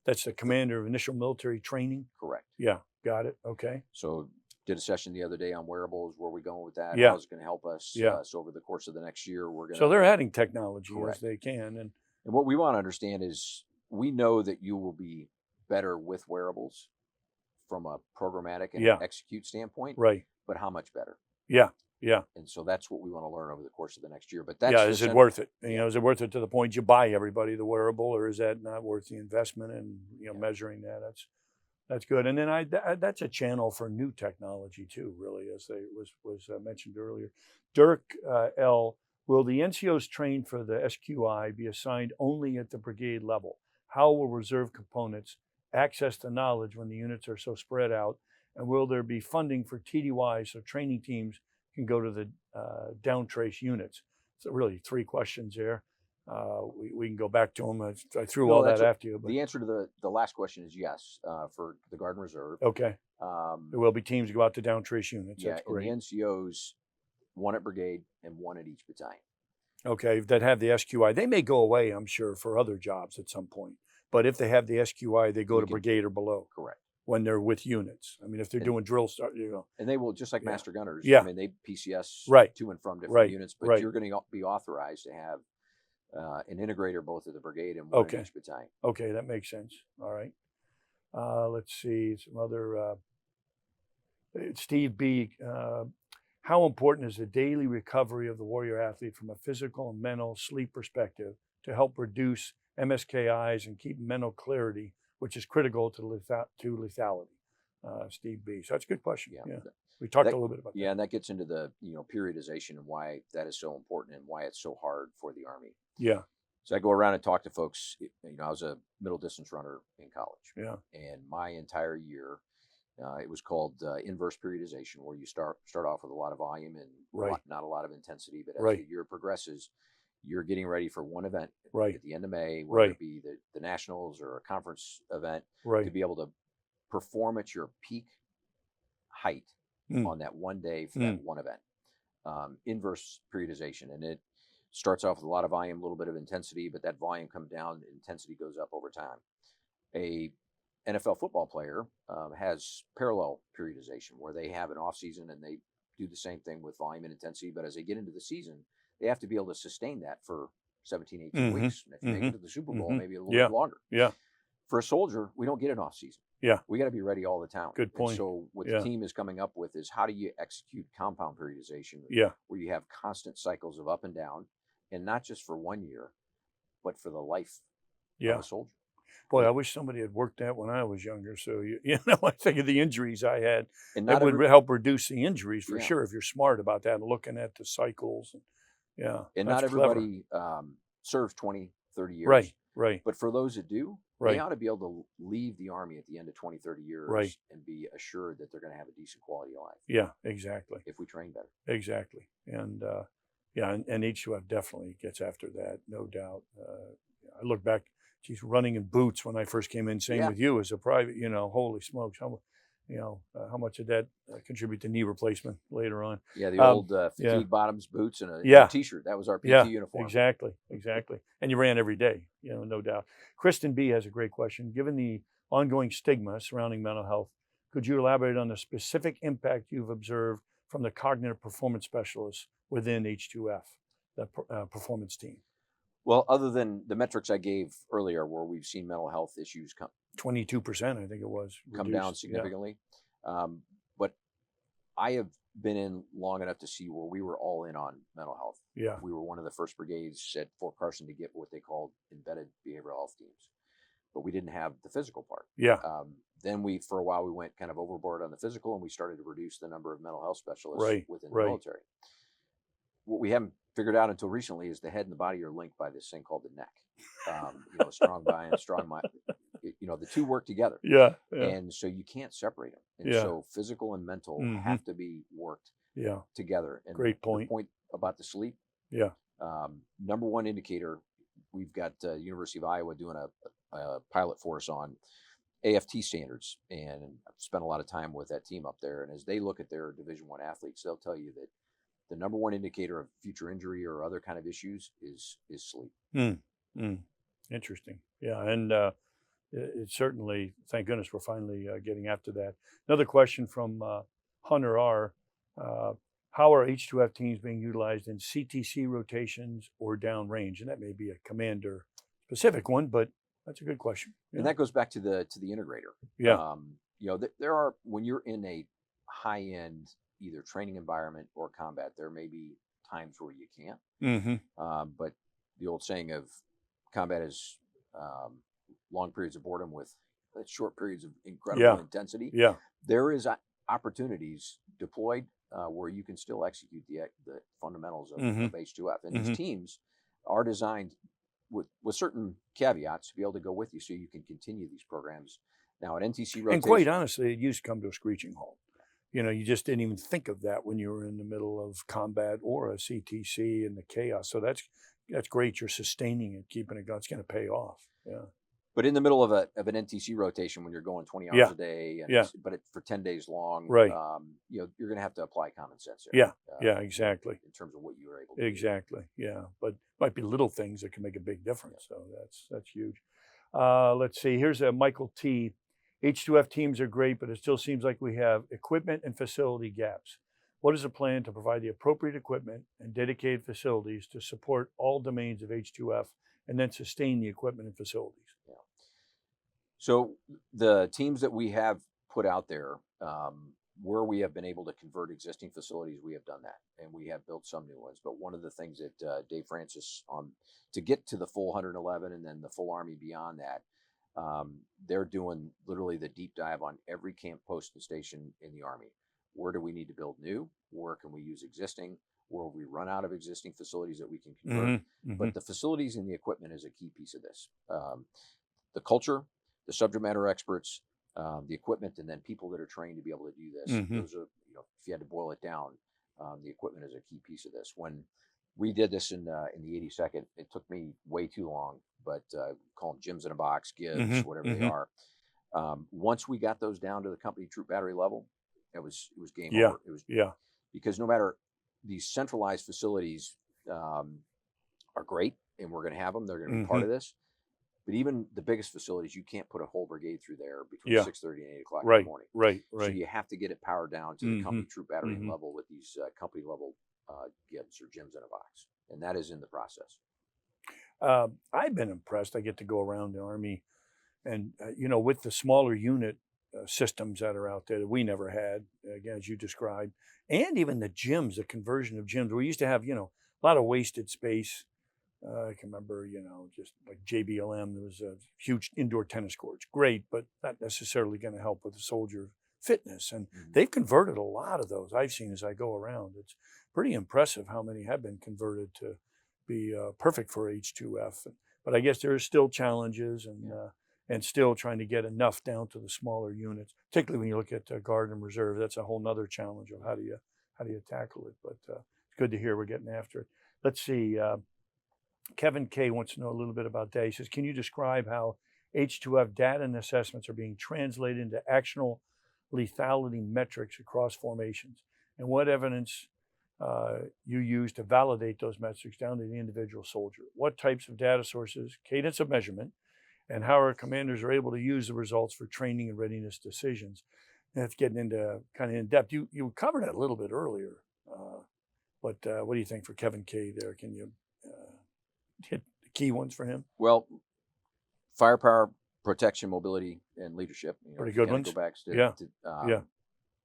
Speaker 3: That's the commander of initial military training?
Speaker 4: Correct.
Speaker 3: Yeah, got it. Okay.
Speaker 4: So did a session the other day on wearables. Where are we going with that?
Speaker 3: Yeah.
Speaker 4: How's it going to help us?
Speaker 3: Yeah.
Speaker 4: So over the course of the next year, we're going to.
Speaker 3: So they're adding technology
Speaker 4: Correct.
Speaker 3: as they can. And
Speaker 4: what we want to understand is we know that you will be better with wearables from a programmatic and
Speaker 3: Yeah.
Speaker 4: execute standpoint.
Speaker 3: right.
Speaker 4: But how much better?
Speaker 3: Yeah. Yeah.
Speaker 4: And so that's what we want to learn over the course of the next year. But that's
Speaker 3: Yeah. Is it worth it? You know, is it worth it to the point you buy everybody the wearable, or is that not worth the investment and, you know, measuring that? That's good. And then that's a channel for new technology too, really, as they was mentioned earlier. Dirk L. Will the NCOs trained for the SQI be assigned only at the brigade level? How will reserve components access the knowledge when the units are so spread out? And will there be funding for TDY so training teams can go to the down trace units? So really 3 questions there. We can go back to them. I threw all that after you. But.
Speaker 4: The answer to the last question is yes, for the Guard and Reserve.
Speaker 3: Okay. There will be teams go out to down trace units.
Speaker 4: Yeah,
Speaker 3: That's great.
Speaker 4: and the NCOs, 1 at brigade and 1 at each battalion.
Speaker 3: Okay, that have the SQI. They may go away, I'm sure, for other jobs at some point. But if they have the SQI, they go to brigade or below.
Speaker 4: Correct.
Speaker 3: When they're with units. I mean, if they're doing drill, you know.
Speaker 4: And they will, just like Master Gunners.
Speaker 3: Yeah.
Speaker 4: I mean, they PCS
Speaker 3: Right.
Speaker 4: to and from different
Speaker 3: Right.
Speaker 4: units, but
Speaker 3: Right.
Speaker 4: you're going to be authorized to have an integrator both at the brigade and 1 at each battalion.
Speaker 3: Okay, that makes sense. All right. Let's see some other. Steve B. How important is the daily recovery of the warrior athlete from a physical and mental sleep perspective to help reduce MSKIs and keep mental clarity, which is critical to lethality? Steve B. So that's a good question.
Speaker 4: Yeah.
Speaker 3: Yeah. We talked a little bit about that.
Speaker 4: Yeah, and that gets into the periodization and why that is so important and why it's so hard for the Army.
Speaker 3: Yeah.
Speaker 4: So I go around and talk to folks. I was a middle distance runner in college.
Speaker 3: Yeah.
Speaker 4: And my entire year, it was called inverse periodization, where you start off with a lot of volume and not a lot of intensity. But as the year progresses, you're getting ready for one event at the end of May, whether it be the Nationals or a conference event, to be able to perform at your peak height on that one day for that one event. Inverse periodization. And it starts off with a lot of volume, a little bit of intensity, but that volume comes down, intensity goes up over time. A NFL football player has parallel periodization, where they have an off season and they do the same thing with volume and intensity. But as they get into the season, they have to be able to sustain that for 17, 18 weeks. And if you make it to the Super Bowl, maybe a little bit longer.
Speaker 3: Yeah.
Speaker 4: For a soldier, we don't get an off season.
Speaker 3: Yeah.
Speaker 4: We got to be ready all the time.
Speaker 3: Good point.
Speaker 4: And so what the team is coming up with is, how do you execute compound periodization? Where you have constant cycles of up and down, and not just for 1 year, but for the life of a soldier.
Speaker 3: Boy, I wish somebody had worked that when I was younger. So, I think of the injuries I had.
Speaker 4: And
Speaker 3: that would help reduce the injuries for sure, if you're smart about that and looking at the cycles.
Speaker 4: And not everybody serves 20, 30 years.
Speaker 3: Right.
Speaker 4: But for those that do, they ought to be able to leave the Army at the end of 20, 30 years and be assured that they're going to have a decent quality of life.
Speaker 3: Yeah, exactly.
Speaker 4: If we train better.
Speaker 3: Exactly. And, and H2F definitely gets after that, no doubt. I look back, running in boots when I first came in, same with you as a private, holy smokes. How much did that contribute to knee replacement later on?
Speaker 4: Yeah, the old fatigue bottoms, boots, and a T-shirt. That was our PT uniform.
Speaker 3: Exactly. And you ran every day, no doubt. Kristen B. has a great question. Given the ongoing stigma surrounding mental health, could you elaborate on the specific impact you've observed from the cognitive performance specialists within H2F, the performance team?
Speaker 4: Well, other than the metrics I gave earlier, where we've seen mental health issues
Speaker 3: 22%, I think it was,
Speaker 4: come down significantly. But I have been in long enough to see where we were all in on mental health.
Speaker 3: Yeah.
Speaker 4: We were one of the first brigades at Fort Carson to get what they called embedded behavioral health teams, but we didn't have the physical part.
Speaker 3: Yeah.
Speaker 4: Then for a while, we went kind of overboard on the physical, and we started to reduce the number of mental health specialists within the military. what we haven't figured out until recently is the head and the body are linked by this thing called the neck. A strong mind, strong mind. The two work together.
Speaker 3: Yeah.
Speaker 4: And so you can't separate them. And so physical and mental have to be worked together. And
Speaker 3: Great point.
Speaker 4: The point about the sleep.
Speaker 3: Yeah.
Speaker 4: Number one indicator, we've got University of Iowa doing a pilot for us on AFT standards, and I've spent a lot of time with that team up there. And as they look at their Division I athletes, they'll tell you that the number one indicator of future injury or other kind of issues is sleep.
Speaker 3: Interesting. Yeah, and it's certainly, thank goodness we're finally getting after that. Another question from Hunter R. How are H2F teams being utilized in CTC rotations or downrange? And that may be a commander specific one, but that's a good question.
Speaker 4: And that goes back to the integrator.
Speaker 3: Yeah.
Speaker 4: There are, when you're in a high end either training environment or combat, there may be times where you can't. But the old saying of combat is long periods of boredom with short periods of incredible intensity.
Speaker 3: Yeah.
Speaker 4: There is opportunities deployed where you can still execute the fundamentals of H2F. And these teams are designed with certain caveats to be able to go with you so you can continue these programs. Now at NTC rotation.
Speaker 3: And quite honestly, it used to come to a screeching halt. You just didn't even think of that when you were in the middle of combat or a CTC and the chaos. So that's great. You're sustaining it, keeping it going. It's going to pay off. Yeah.
Speaker 4: But in the middle of an NTC rotation, when you're going 20 hours a day, but for 10 days long,
Speaker 3: right?
Speaker 4: You're going to have to apply common sense there.
Speaker 3: Yeah, exactly.
Speaker 4: In terms of what you are able to do.
Speaker 3: Exactly. Yeah, but might be little things that can make a big difference. So that's huge. Let's see. Here's a Michael T. H2F teams are great, but it still seems like we have equipment and facility gaps. What is the plan to provide the appropriate equipment and dedicated facilities to support all domains of H2F and then sustain the equipment and facilities?
Speaker 4: Yeah. So the teams that we have put out there, where we have been able to convert existing facilities, we have done that, and we have built some new ones. But one of the things that Dave Francis, to get to the full 111 and then the full Army beyond that, they're doing literally the deep dive on every camp, post, and station in the Army. Where do we need to build new? Where can we use existing? Where we run out of existing facilities that we can convert? But the facilities and the equipment is a key piece of this. The culture, the subject matter experts, the equipment, and then people that are trained to be able to do this. Those are, if you had to boil it down, the equipment is a key piece of this. When we did this in the 82nd, it took me way too long, but call them gyms in a box, gives, whatever they are. Once we got those down to the company troop battery level, it was game over. It was because no matter these centralized facilities are great, and we're going to have them. They're going to be part of this. But even the biggest facilities, you can't put a whole brigade through there between 6:30 and 8 o'clock in the morning.
Speaker 3: Right.
Speaker 4: So you have to get it powered down to the company troop battery level with these company level GIBs or gyms in a box, and that is in the process.
Speaker 3: I've been impressed. I get to go around the Army, and with the smaller unit systems that are out there that we never had, again, as you described, and even the gyms, the conversion of gyms. We used to have a lot of wasted space. I can remember, just like JBLM, there was a huge indoor tennis courts. Great, but not necessarily going to help with the soldier fitness. And they've converted a lot of those I've seen as I go around. It's pretty impressive how many have been converted to be perfect for H2F. But I guess there are still challenges and still trying to get enough down to the smaller units, particularly when you look at Guard and Reserve. That's a whole nother challenge of how do you tackle it. But it's good to hear we're getting after it. Let's see. Kevin K. wants to know a little bit about that. He says, can you describe how H2F data and assessments are being translated into actionable lethality metrics across formations, and what evidence you use to validate those metrics down to the individual soldier? What types of data sources, cadence of measurement, and how our commanders are able to use the results for training and readiness decisions? And it's getting into kind of in depth. You covered it a little bit earlier, but what do you think for Kevin K. there? Can you hit the key ones for him?
Speaker 4: Well, firepower, protection, mobility, and leadership.
Speaker 3: Pretty good ones.
Speaker 4: Go back to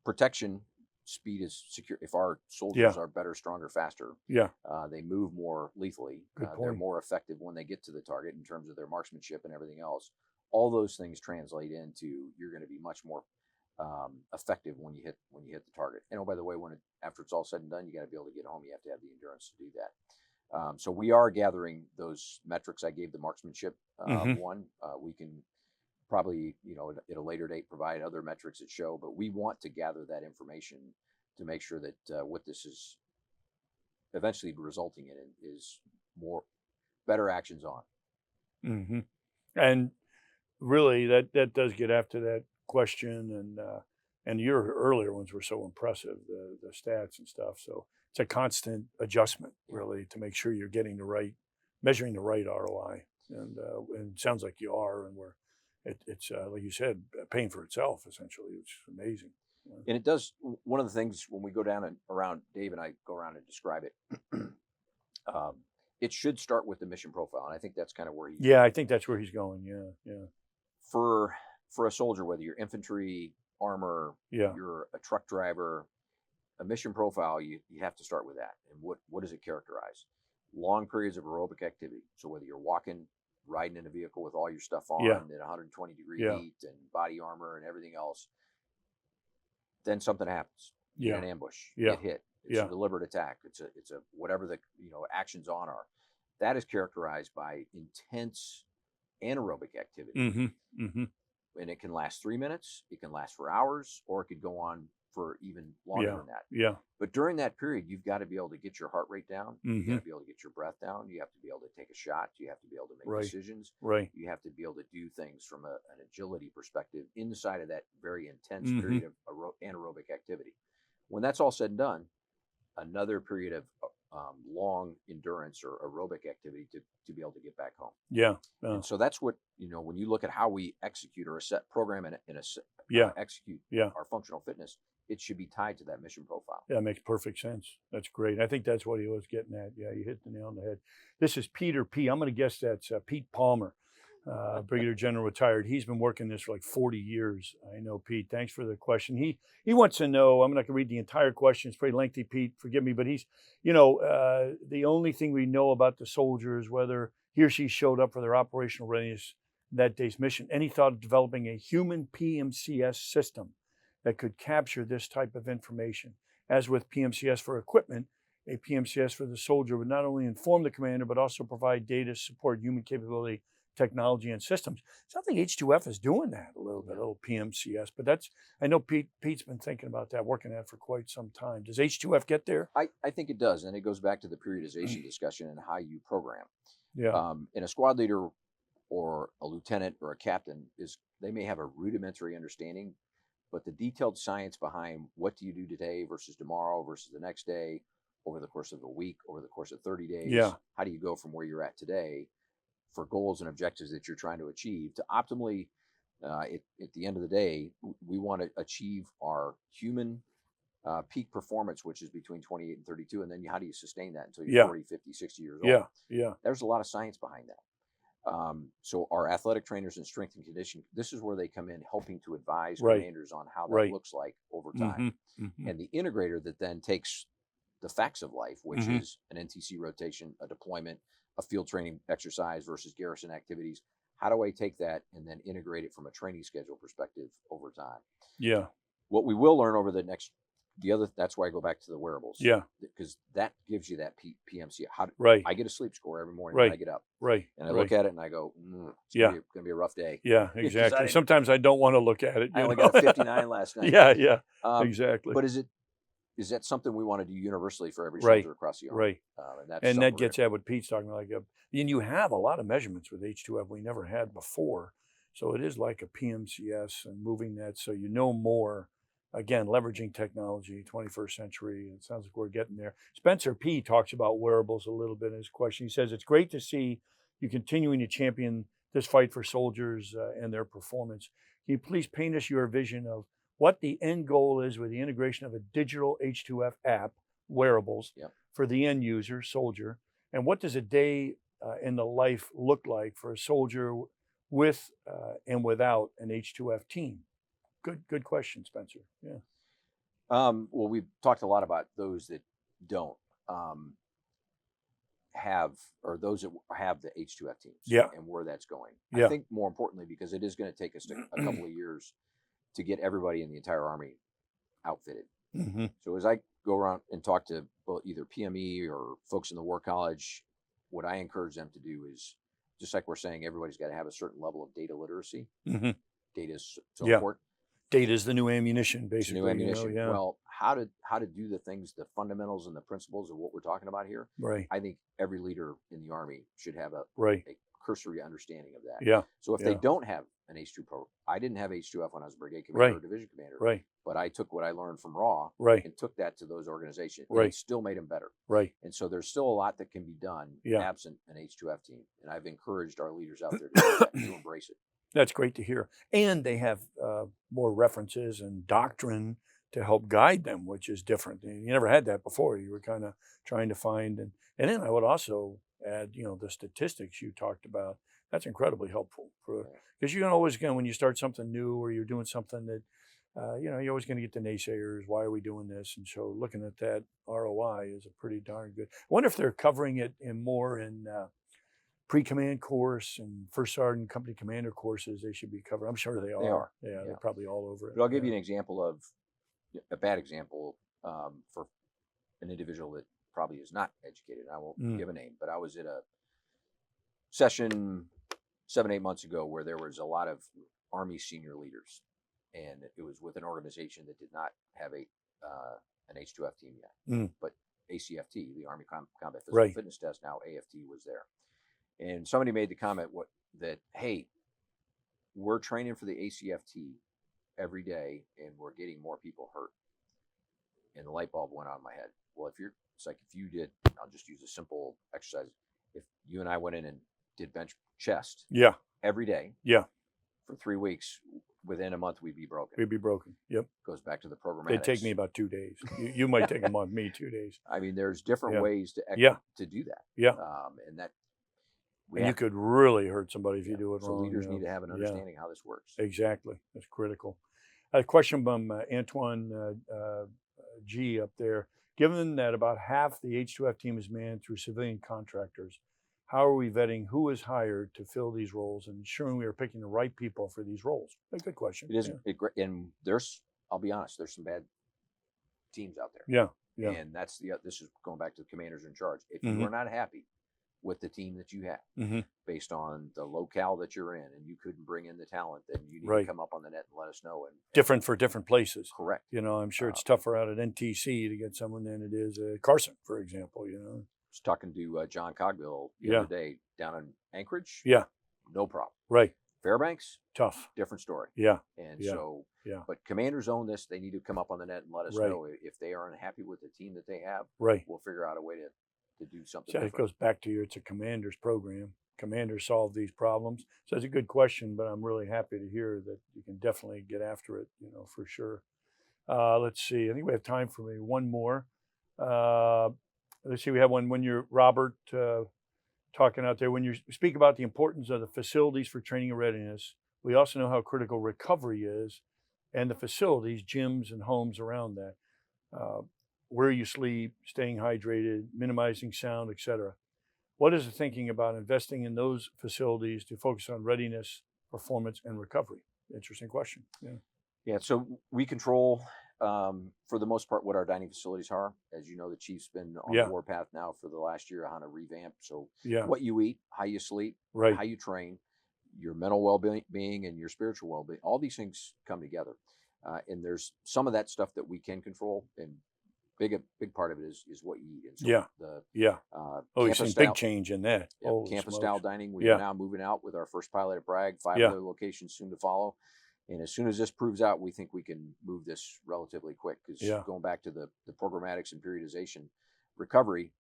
Speaker 4: protection, speed is secure. If our soldiers are better, stronger, faster, they move more lethally. They're more effective when they get to the target in terms of their marksmanship and everything else. All those things translate into you're going to be much more effective when you hit the target. And oh, by the way, after it's all said and done, you got to be able to get home. You have to have the endurance to do that. So we are gathering those metrics. I gave the marksmanship one. We can probably, at a later date, provide other metrics that show, but we want to gather that information to make sure that what this is eventually resulting in is better actions on.
Speaker 3: And really, that does get after that question, and your earlier ones were so impressive, the stats and stuff. So it's a constant adjustment, really, to make sure you're getting measuring the right ROI, and it sounds like you are, and it's like you said, paying for itself essentially, which is amazing.
Speaker 4: And it does. One of the things when we go down and around, Dave and I go around and describe it. It should start with the mission profile, and I think that's kind of where he's.
Speaker 3: Yeah, I think that's where he's going. Yeah.
Speaker 4: For a soldier, whether you're infantry, armor, you're a truck driver, a mission profile, you have to start with that. And what does it characterize? Long periods of aerobic activity. So whether you're walking, riding in a vehicle with all your stuff on at 120-degree heat and body armor and everything else, then something happens. You get an ambush. You get hit. It's a deliberate attack. It's a whatever the actions on are. That is characterized by intense anaerobic activity. And it can last 3 minutes, it can last for hours, or it could go on for even longer than that. But during that period, you've got to be able to get your heart rate down. You got to be able to get your breath down. You have to be able to take a shot. You have to be able to make decisions. You have to be able to do things from an agility perspective inside of that very intense period of anaerobic activity. When that's all said and done, another period of long endurance or aerobic activity to be able to get back home. And so that's what, when you look at how we execute or program and execute our functional fitness, it should be tied to that mission profile.
Speaker 3: Yeah, it makes perfect sense. That's great. I think that's what he was getting at. Yeah, you hit the nail on the head. This is Peter P. I'm going to guess that's Pete Palmer, Brigadier General retired. He's been working this for like 40 years. I know, Pete. Thanks for the question. He wants to know, I'm not going to read the entire question. It's pretty lengthy, Pete. Forgive me. But he's, the only thing we know about the soldiers, whether he or she showed up for their operational readiness that day's mission, any thought of developing a human PMCS system that could capture this type of information. As with PMCS for equipment, a PMCS for the soldier would not only inform the commander, but also provide data to support human capability, technology, and systems. So I think H2F is doing that a little bit, a little PMCS. But I know Pete's been thinking about that, working on it for quite some time. Does H2F get there?
Speaker 4: I think it does. And it goes back to the periodization discussion and how you program.
Speaker 3: Yeah.
Speaker 4: And a squad leader or a lieutenant or a captain, they may have a rudimentary understanding, but the detailed science behind what do you do today versus tomorrow versus the next day, over the course of a week, over the course of 30 days, how do you go from where you're at today for goals and objectives that you're trying to achieve to optimally, at the end of the day, we want to achieve our human peak performance, which is between 28 and 32. And then how do you sustain that until you're 40, 50, 60 years old?
Speaker 3: Yeah.
Speaker 4: There's a lot of science behind that. So our athletic trainers and strength and conditioning, this is where they come in helping to advise commanders on how that looks like over time. And the integrator that then takes the facts of life, which is an NTC rotation, a deployment, a field training exercise versus garrison activities. How do I take that and then integrate it from a training schedule perspective over time?
Speaker 3: Yeah.
Speaker 4: What we will learn over that's why I go back to the wearables.
Speaker 3: Yeah.
Speaker 4: Because that gives you that PMC. I get a sleep score every morning when I get up.
Speaker 3: Right.
Speaker 4: And I look at it and I go, it's going to be a rough day.
Speaker 3: Yeah, exactly. Sometimes I don't want to look at it.
Speaker 4: I only got a 59 last night.
Speaker 3: Yeah. Exactly.
Speaker 4: But is that something we want to do universally for every soldier across the army?
Speaker 3: And that gets at what Pete's talking about. And you have a lot of measurements with H2F we never had before. So it is like a PMCS and moving that so you know more. Again, leveraging technology, 21st century. It sounds like we're getting there. Spencer P. talks about wearables a little bit in his question. He says, it's great to see you continuing to champion this fight for soldiers and their performance. Can you please paint us your vision of what the end goal is with the integration of a digital H2F app, wearables, for the end user, soldier, and what does a day in the life look like for a soldier with and without an H2F team? Good question, Spencer. Yeah.
Speaker 4: Well, we've talked a lot about those that don't have, or those that have the H2F teams, and where that's going. I think more importantly, because it is going to take us a couple of years to get everybody in the entire Army outfitted.
Speaker 3: Mm-hmm.
Speaker 4: So as I go around and talk to both either PME or folks in the War College, what I encourage them to do is, just like we're saying, everybody's got to have a certain level of data literacy.
Speaker 3: Mm-hmm.
Speaker 4: Data is so
Speaker 3: Yeah.
Speaker 4: important.
Speaker 3: Data is the new ammunition, basically.
Speaker 4: It's new ammunition.
Speaker 3: You know, yeah.
Speaker 4: Well, how to do the things, the fundamentals and the principles of what we're talking about here.
Speaker 3: Right.
Speaker 4: I think every leader in the Army should have a cursory understanding of that.
Speaker 3: Yeah.
Speaker 4: So if they don't have an H2 program, I didn't have H2F when I was a brigade commander or division commander.
Speaker 3: Right.
Speaker 4: But I took what I learned from RAW and took that to those organizations. And it still made them better.
Speaker 3: Right.
Speaker 4: And so there's still a lot that can be done absent an H2F team. And I've encouraged our leaders out there to do that, to embrace it.
Speaker 3: That's great to hear. And they have more references and doctrine to help guide them, which is different. You never had that before. You were kind of trying to find, and then I would also add, the statistics you talked about. That's incredibly helpful because you can always, again, when you start something new or you're doing something that, you're always going to get the naysayers. Why are we doing this? And so looking at that ROI is a pretty darn good. I wonder if they're covering it more in pre-command course and first sergeant company commander courses. They should be covered. I'm sure they are.
Speaker 4: They are.
Speaker 3: Yeah, they're probably all over it.
Speaker 4: But I'll give you an example of a bad example for an individual that probably is not educated. I won't give a name, but I was at a session 7-8 months ago where there was a lot of Army senior leaders, and it was with an organization that did not have an H2F team yet, but ACFT, the Army Combat Physical Fitness Test, now AFT was there. And somebody made the comment that, hey, we're training for the ACFT every day and we're getting more people hurt. And the light bulb went on in my head. Well, it's like if you did, I'll just use a simple exercise. If you and I went in and did bench chest every day for 3 weeks, within a month we'd be broken.
Speaker 3: We'd be broken. Yep.
Speaker 4: Goes back to the programmatics.
Speaker 3: It'd take me about 2 days. You might take a month, me 2 days.
Speaker 4: I mean, there's different ways to do that.
Speaker 3: Yeah.
Speaker 4: And that
Speaker 3: you could really hurt somebody if you do it
Speaker 4: so
Speaker 3: wrong.
Speaker 4: So leaders need to have an understanding how this works.
Speaker 3: Exactly. That's critical. A question from Antoine G up there. Given that about half the H2F team is manned through civilian contractors, how are we vetting who is hired to fill these roles and ensuring we are picking the right people for these roles? A good question.
Speaker 4: It is. And I'll be honest, there's some bad teams out there.
Speaker 3: Yeah.
Speaker 4: And this is going back to the commanders in charge. If you are not happy with the team that you have based on the locale that you're in and you couldn't bring in the talent, then you need to come up on the net and let us know. And
Speaker 3: different for different places.
Speaker 4: Correct.
Speaker 3: I'm sure it's tougher out at NTC to get someone than it is at Carson, for example, I
Speaker 4: was talking to John Cogbill the other day down in Anchorage.
Speaker 3: Yeah.
Speaker 4: No problem.
Speaker 3: Right.
Speaker 4: Fairbanks.
Speaker 3: Tough.
Speaker 4: Different story.
Speaker 3: Yeah.
Speaker 4: And but commanders own this. They need to come up on the net and let us know if they are unhappy with the team that they have.
Speaker 3: Right.
Speaker 4: We'll figure out a way to do something.
Speaker 3: So it goes back to it's a commander's program. Commanders solve these problems. So it's a good question, but I'm really happy to hear that you can definitely get after it, for sure. Let's see. I think we have time for maybe one more. Let's see. We have one when you're Robert talking out there. When you speak about the importance of the facilities for training and readiness, we also know how critical recovery is, and the facilities, gyms and homes around that. Where you sleep, staying hydrated, minimizing sound, etc. What is the thinking about investing in those facilities to focus on readiness, performance, and recovery? Interesting question.
Speaker 4: Yeah. So we control, for the most part, what our dining facilities are. As you know, the chief's been on the warpath now for the last year on a revamp. So what you eat, how you sleep, how you train, your mental well-being, and your spiritual well-being, all these things come together. And there's some of that stuff that we can control, and big part of it is what you eat. And so
Speaker 3: you've seen big change in that.
Speaker 4: Campus style dining. We are now moving out with our first pilot at Bragg, 5 other locations soon to follow. And as soon as this proves out, we think we can move this relatively quick. Because going back to the programmatics and periodization, recovery,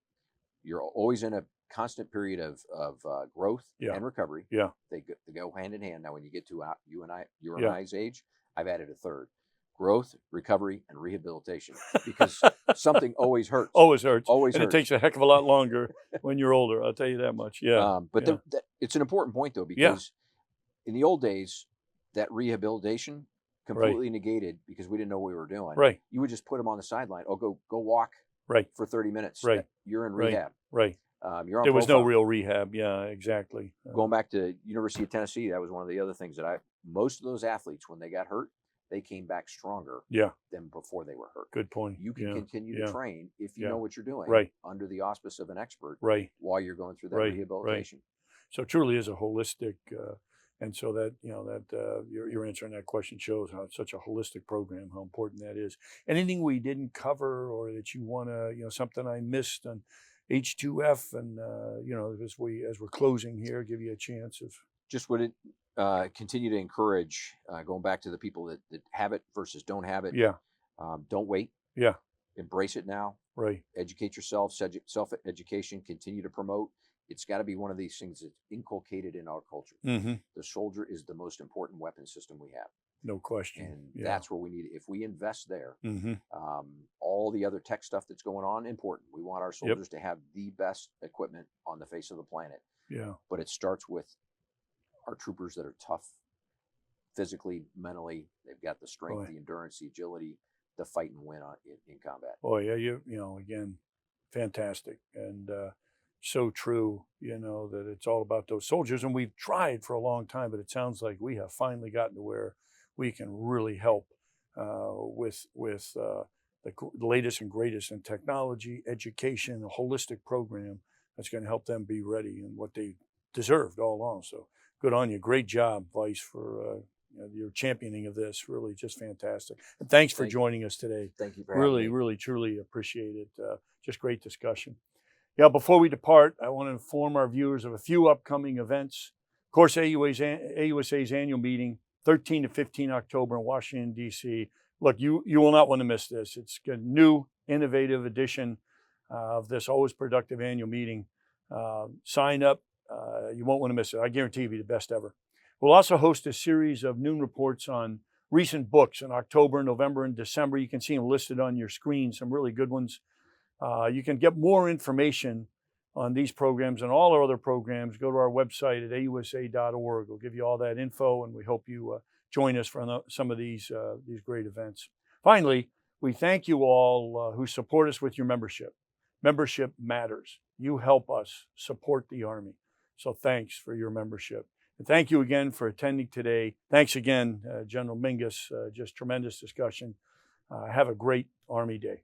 Speaker 4: you're always in a constant period of growth and recovery. They go hand in hand. Now, when you get to your and I's age, I've added a third. Growth, recovery, and rehabilitation, because something always hurts.
Speaker 3: Always hurts.
Speaker 4: And
Speaker 3: it takes a heck of a lot longer when you're older. I'll tell you that much.
Speaker 4: But it's an important point, though, because in the old days, that rehabilitation completely negated because we didn't know what we were doing.
Speaker 3: Right.
Speaker 4: You would just put them on the sideline. Oh, go walk. For 30 minutes.
Speaker 3: Right.
Speaker 4: You're in rehab.
Speaker 3: Right.
Speaker 4: You're on
Speaker 3: there was
Speaker 4: profile.
Speaker 3: no real rehab. Yeah, exactly.
Speaker 4: Going back to University of Tennessee, that was one of the other things that most of those athletes, when they got hurt, they came back stronger
Speaker 3: Yeah.
Speaker 4: than before they were hurt.
Speaker 3: Good point.
Speaker 4: You can continue to train if you
Speaker 3: Yeah.
Speaker 4: know what you're doing
Speaker 3: Right.
Speaker 4: under the auspice of an expert
Speaker 3: Right.
Speaker 4: while you're going through that
Speaker 3: Right.
Speaker 4: rehabilitation.
Speaker 3: So it truly is a holistic, and so that, you know, that you're answering that question shows how it's such a holistic program, how important that is. Anything we didn't cover or that you want to, you know, something I missed on H2F, and you know, as we're closing here, give you a chance of.
Speaker 4: Just would it continue to encourage, going back to the people that have it versus don't have it.
Speaker 3: Yeah.
Speaker 4: Don't wait.
Speaker 3: Yeah.
Speaker 4: Embrace it now.
Speaker 3: Right.
Speaker 4: Educate yourself. Self-education. Continue to promote. It's got to be one of these things that's inculcated in our culture.
Speaker 3: Mm-hmm.
Speaker 4: The soldier is the most important weapon system we have.
Speaker 3: No question.
Speaker 4: And that's where we need it. If we invest there,
Speaker 3: Mm-hmm.
Speaker 4: all the other tech stuff that's going on, important. We want our soldiers to have the best equipment on the face of the planet.
Speaker 3: Yeah.
Speaker 4: But it starts with our troopers that are tough, physically, mentally. They've got the strength, the endurance, the agility to fight and win in combat.
Speaker 3: Oh yeah, you know, again, fantastic, and so true. You know that it's all about those soldiers, and we've tried for a long time, but it sounds like we have finally gotten to where we can really help with the latest and greatest in technology, education, a holistic program that's going to help them be ready and what they deserved all along. So good on you. Great job, Vice, for your championing of this. Really just fantastic. And thanks for joining us today.
Speaker 4: Thank you for having me.
Speaker 3: Really, truly appreciate it. Just great discussion. Yeah, before we depart, I want to inform our viewers of a few upcoming events. Of course, AUSA's annual meeting, 13 to 15 October in Washington, D.C. Look, you will not want to miss this. It's a new, innovative edition of this always productive annual meeting. Sign up. You won't want to miss it. I guarantee you'll be the best ever. We'll also host a series of noon reports on recent books in October, November, and December. You can see them listed on your screen, some really good ones. You can get more information on these programs and all our other programs. Go to our website at ausa.org. We'll give you all that info, and we hope you join us for some of these great events. Finally, we thank you all who support us with your membership. Membership matters. You help us support the Army. So thanks for your membership. And thank you again for attending today. Thanks again, General Mingus. Just tremendous discussion. Have a great Army Day.